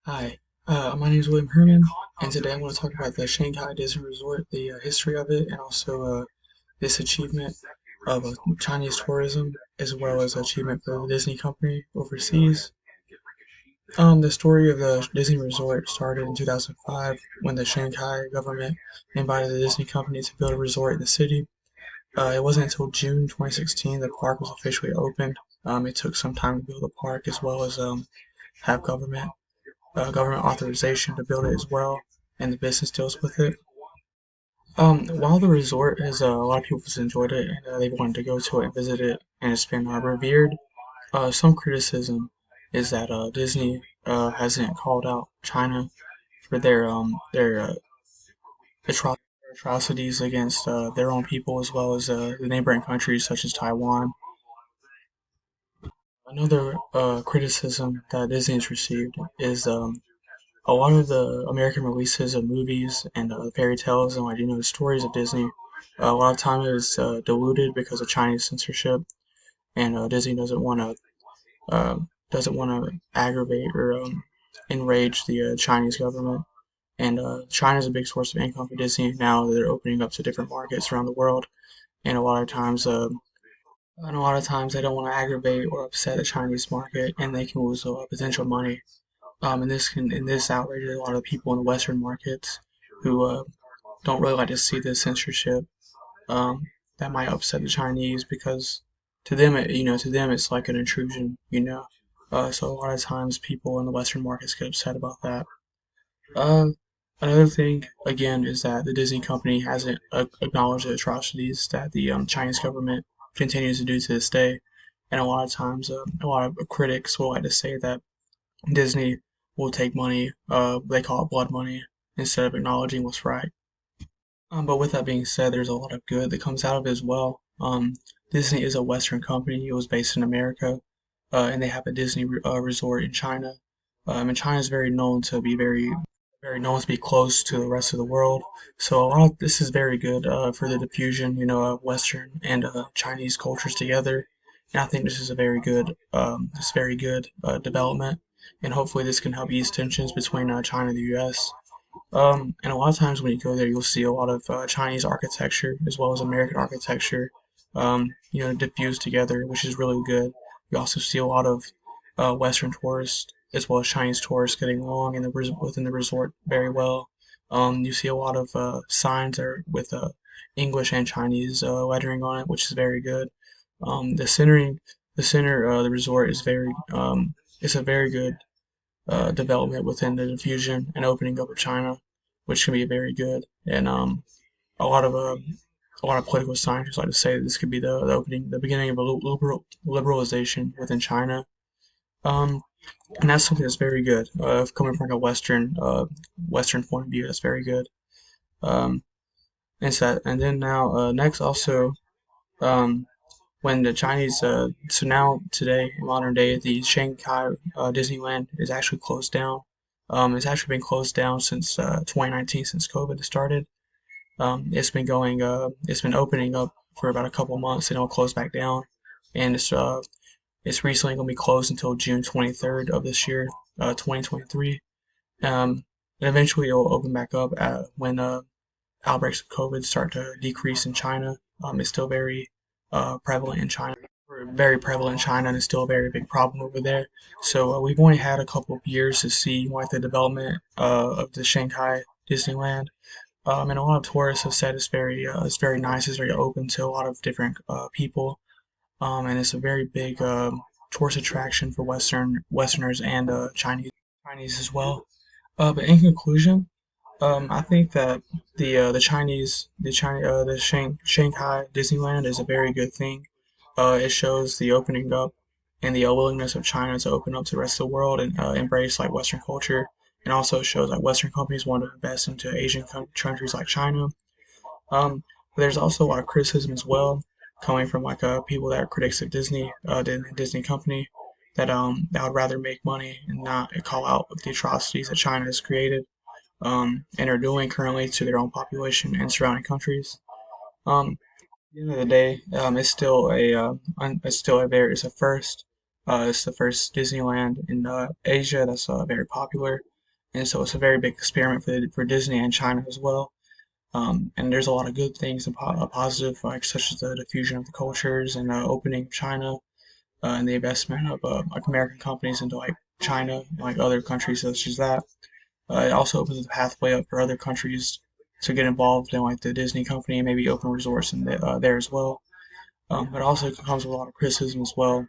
Hi, my name is William Herman, and today I want to talk about the Shanghai Disney Resort, the history of it, and also this achievement of Chinese tourism, as well as achievement for the Disney company overseas. The story of the Disney Resort started in 2005 when the Shanghai government invited the Disney company to build a resort in the city. It wasn't until June 2016 the park was officially opened. It took some time to build the park as well as have government authorization to build it as well, and the business deals with it. While the resort has a lot of people have enjoyed it and they wanted to go to it and visit it, and it's been revered. Some criticism is that Disney hasn't called out China for their atrocities against their own people as well as the neighboring countries such as Taiwan. Another criticism that Disney's received is a lot of the American releases of movies and fairy tales and the stories of Disney, a lot of time it is diluted because of Chinese censorship, and Disney uh, doesn't want to aggravate or enrage the Chinese government. And China is a big source of income for Disney now that they're opening up to different markets around the world. And a lot of times they don't want to aggravate or upset the Chinese market, and they can lose potential money. And this outrages a lot of people in the Western markets who don't really like to see this censorship. That might upset the Chinese because to them it's like an intrusion. So a lot of times people in the Western markets get upset about that. Uh, Another thing again is that the Disney company hasn't acknowledged the atrocities that the Chinese government continues to do to this day. And a lot of times, a lot of critics will like to say that Disney will take money, they call it blood money, instead of acknowledging what's right. But with that being said, there's a lot of good that comes out of it as well. Disney is a Western company. It was based in America, and they have a Disney resort in China. And China is very known to be close to the rest of the world. So a lot of this is very good for the diffusion, of Western and Chinese cultures together. And I think this is a very good development, and hopefully this can help ease tensions between China and the U.S. And a lot of times when you go there, you'll see a lot of Chinese architecture as well as American architecture, diffused together, which is really good. You also see a lot of Western tourists as well as Chinese tourists getting along within the resort very well. You see a lot of signs there with English and Chinese lettering on it, which is very good. The centering, the center, the resort is it's a very good development within the diffusion and opening up of China, which can be very good. And a lot of uh, a lot of political scientists like to say that this could be the beginning of a liberalization within China. Um, and that's something that's very good. Coming from a Western point of view, that's very good. Um, and then now next also um, when the Chinese so now today in modern day the Shanghai Disneyland is actually closed down. It's actually been closed down since 2019 since COVID started. It's been opening up for about a couple months and it'll close back down, and it's recently going to be closed until June 23rd of this year, 2023. Um, and eventually it'll open back up when outbreaks of COVID start to decrease in China. It's still prevalent in China, very prevalent in China, and it's still a very big problem over there. So we've only had a couple of years to see like the development of the Shanghai Disneyland. And a lot of tourists have said it's very nice, it's very open to a lot of different people, and it's a very big tourist attraction for Westerners and Chinese as well. But in conclusion, I think that the Shanghai Disneyland is a very good thing. It shows the opening up and the willingness of China to open up to the rest of the world and embrace like Western culture, and also shows that Western companies want to invest into Asian countries like China. But there's also a lot of criticism as well, coming from like people that are critics of Disney, the Disney company, that would rather make money and not call out the atrocities that China has created and are doing currently to their own population and surrounding countries. At the end of the day, it's a first. It's the first Disneyland in Asia that's very popular. and so it's a very big experiment for Disney and China as well. And there's a lot of good things and positive, like such as the diffusion of the cultures and opening China and the investment of like American companies into like China and like other countries such as that. It also opens the pathway up for other countries to get involved in like the Disney company and maybe open resorts there as well. But also comes with a lot of criticism as well.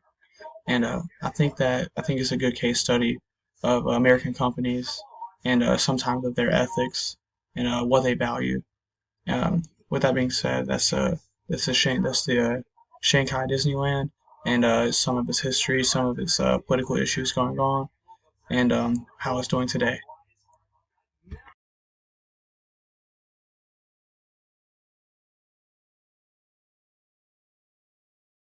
And I think it's a good case study of American companies and sometimes of their ethics and what they value. With that being said, that's the Shanghai Disneyland and some of its history, some of its political issues going on, and how it's doing today.